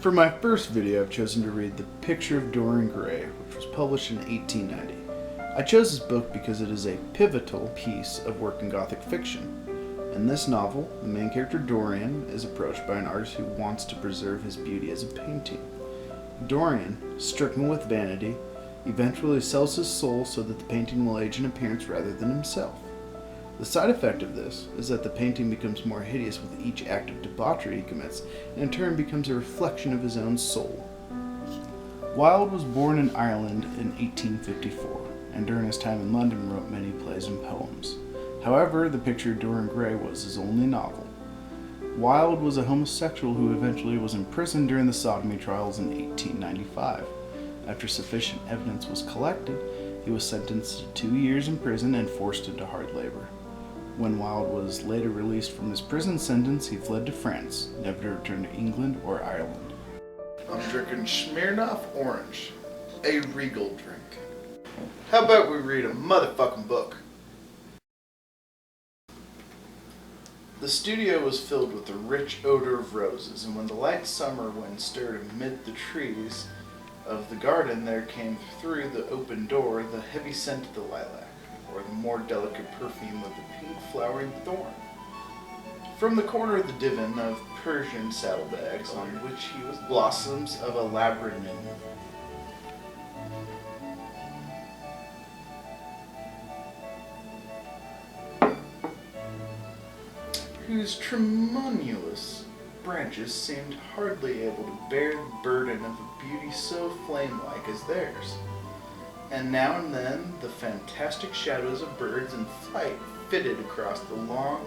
For my first video, I've chosen to read The Picture of Dorian Gray, which was published in 1890. I chose this book because it is a pivotal piece of work in Gothic fiction. In this novel, the main character Dorian is approached by an artist who wants to preserve his beauty as a painting. Dorian, stricken with vanity, eventually sells his soul so that the painting will age in appearance rather than himself. The side effect of this is that the painting becomes more hideous with each act of debauchery he commits, and in turn becomes a reflection of his own soul. Wilde was born in Ireland in 1854, and during his time in London wrote many plays and poems. However, The Picture of Dorian Gray was his only novel. Wilde was a homosexual who eventually was imprisoned during the sodomy trials in 1895. After sufficient evidence was collected, he was sentenced to 2 years in prison and forced into hard labor. When Wilde was later released from his prison sentence, he fled to France, never to return to England or Ireland. I'm drinking Smirnoff Orange, a regal drink. How about we read a motherfucking book? The studio was filled with the rich odor of roses, and when the light summer wind stirred amid the trees of the garden, there came through the open door the heavy scent of the lilac, or the more delicate perfume of the pink flowering thorn. From the corner of the divan of Persian saddlebags, on which he was blossoms of a laburnum, whose tremulous branches seemed hardly able to bear the burden of a beauty so flame-like as theirs. And now and then the fantastic shadows of birds in flight fitted across the long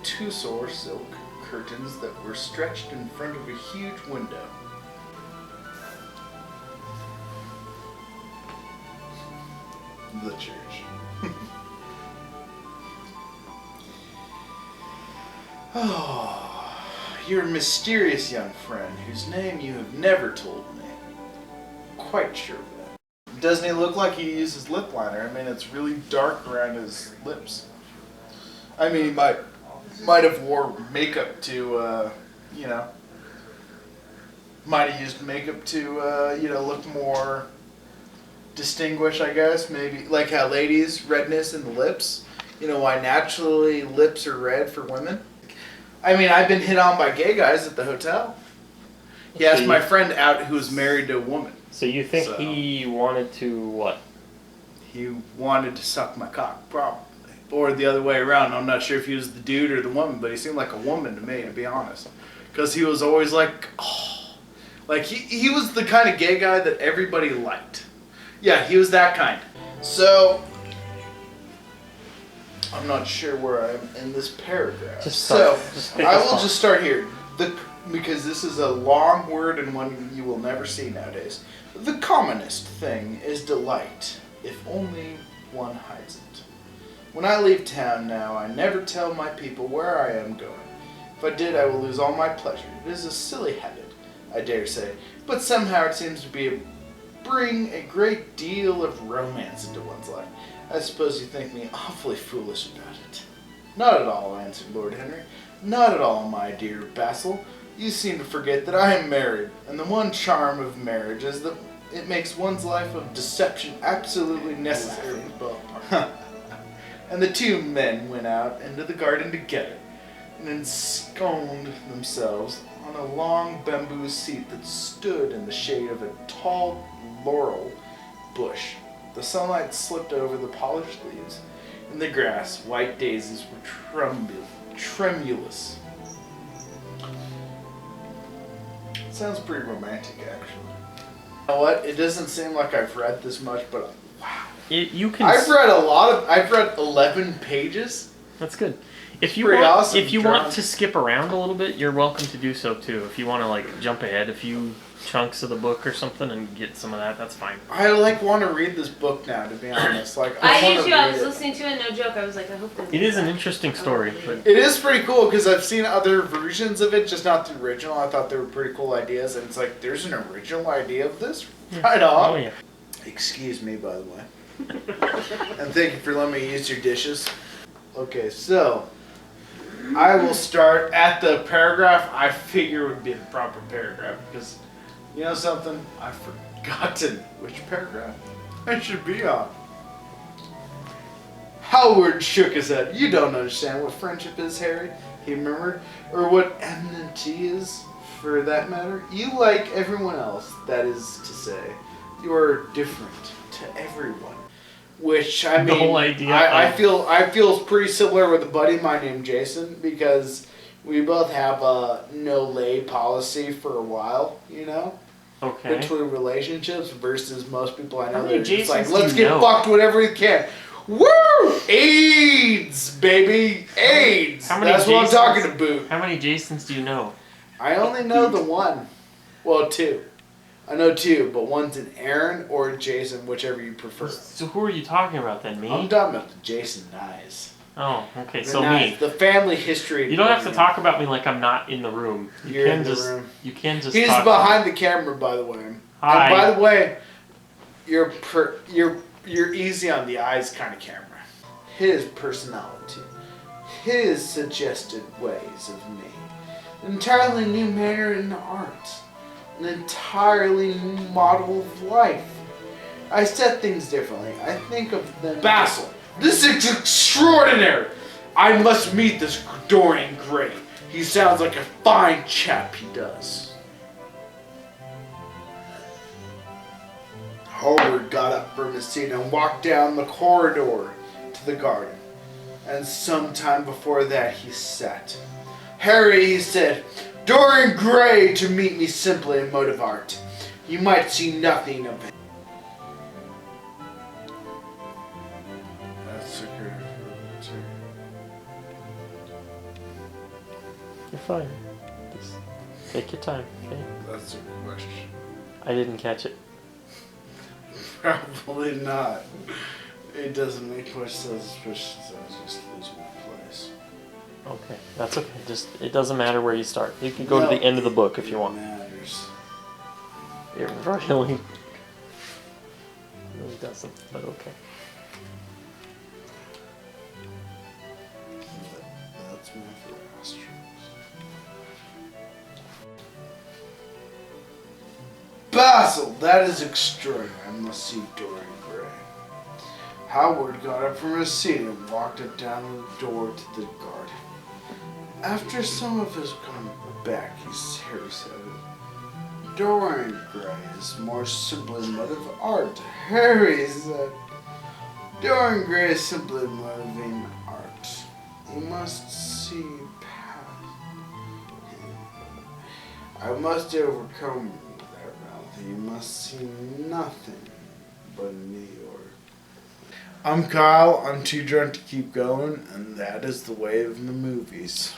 tussore silk curtains that were stretched in front of a huge window. The church. Oh, your mysterious young friend, whose name you have never told me. Quite sure of that. Doesn't he look like he uses lip liner? I mean, it's really dark around his lips. I mean, he might have wore makeup to, might have used makeup to, look more distinguished, I guess. Maybe, like how ladies, redness in the lips. You know why naturally lips are red for women? I mean, I've been hit on by gay guys at the hotel. He asked my friend out who was married to a woman. So you think he wanted to what? He wanted to suck my cock, probably. Or the other way around. I'm not sure if he was the dude or the woman, but he seemed like a woman to me, to be honest. Because he was always like, oh. Like, he was the kind of gay guy that everybody liked. Yeah, he was that kind. So, I'm not sure where I am in this paragraph. I will just start here. Because this is a long word and one you will never see nowadays. The commonest thing is delight, if only one hides it. When I leave town now, I never tell my people where I am going. If I did, I will lose all my pleasure. It is a silly habit, I dare say, but somehow it seems to bring a great deal of romance into one's life. I suppose you think me awfully foolish about it. Not at all, answered Lord Henry. Not at all, my dear Basil. You seem to forget that I am married, and the one charm of marriage is that it makes one's life of deception absolutely necessary. And the two men went out into the garden together, and ensconced themselves on a long bamboo seat that stood in the shade of a tall laurel bush. The sunlight slipped over the polished leaves. In the grass, white daisies were tremulous. It sounds pretty romantic, actually. You know what? It doesn't seem like I've read this much, but wow. I've read 11 pages. That's good. If you Awesome want to skip around a little bit, you're welcome to do so too. If you want to jump ahead a few chunks of the book or something and get some of that, that's fine. I want to read this book now, to be honest. I did too. I was listening to it, no joke. I was like, I hope this. It is an interesting story. But it is pretty cool because I've seen other versions of it, just not the original. I thought they were pretty cool ideas, and it's like there's an original idea of this. Right on. Oh yeah. Excuse me, by the way. And thank you for letting me use your dishes. Okay, so I will start at the paragraph I figure would be the proper paragraph because, you know something? I've forgotten which paragraph I should be on. Howard shook his head. You don't understand what friendship is, Harry, he murmured, or what enmity is, for that matter. You like everyone else, that is to say. You are different to everyone. Which, I mean, the whole idea I feel pretty similar with a buddy of mine named Jason because we both have a no-lay policy for a while, you know? Okay. Between relationships versus most people I know. How many They're just like, Jasons do let's you get know? fucked whatever we can. Woo! AIDS, baby! AIDS! How many That's what I'm Jasons- talking about. How many Jasons do you know? I only know the one. Well, two. I know two, but one's an Aaron or a Jason, whichever you prefer. So who are you talking about then? Me? I'm talking about the Jason Nyes. Oh, okay. The So Nyes, me. the family history. You don't have to talk about me like I'm not in the room. You're in the room. You can just. He's talk behind the camera, by the way. Hi. And by the way, you're easy on the eyes kind of camera. His personality, his suggested ways of me, an entirely new manner in art, an entirely new model of life. I set things differently. I think of them. Basil, this is extraordinary. I must meet this Dorian Gray. He sounds like a fine chap. He does. Howard got up from his seat and walked down the corridor to the garden. And sometime before that he sat. Harry, he said, Dorian Gray to meet me simply a mode of art. You might see nothing of it. That's okay. You're fine. Just take your time, okay? That's a question. I didn't catch it. Probably not. It doesn't make much sense, especially since I just lose my place. Okay, that's okay. Just it doesn't matter where you start. You can go No, to the end of the book if you want. It matters. It really doesn't, but okay. That's my for Astros. Basil, that is extraordinary. I must see Dorian Gray. Howard got up from his seat and walked it down to the door to the garden. After some of his gone back, Harry said, Dorian Gray is more simply a mode of art. Harry said, Dorian Gray is simply a mode of art. You must see past him. I must overcome that reality. You must see nothing but New York. I'm Kyle. I'm too drunk to keep going, and that is the way of the movies.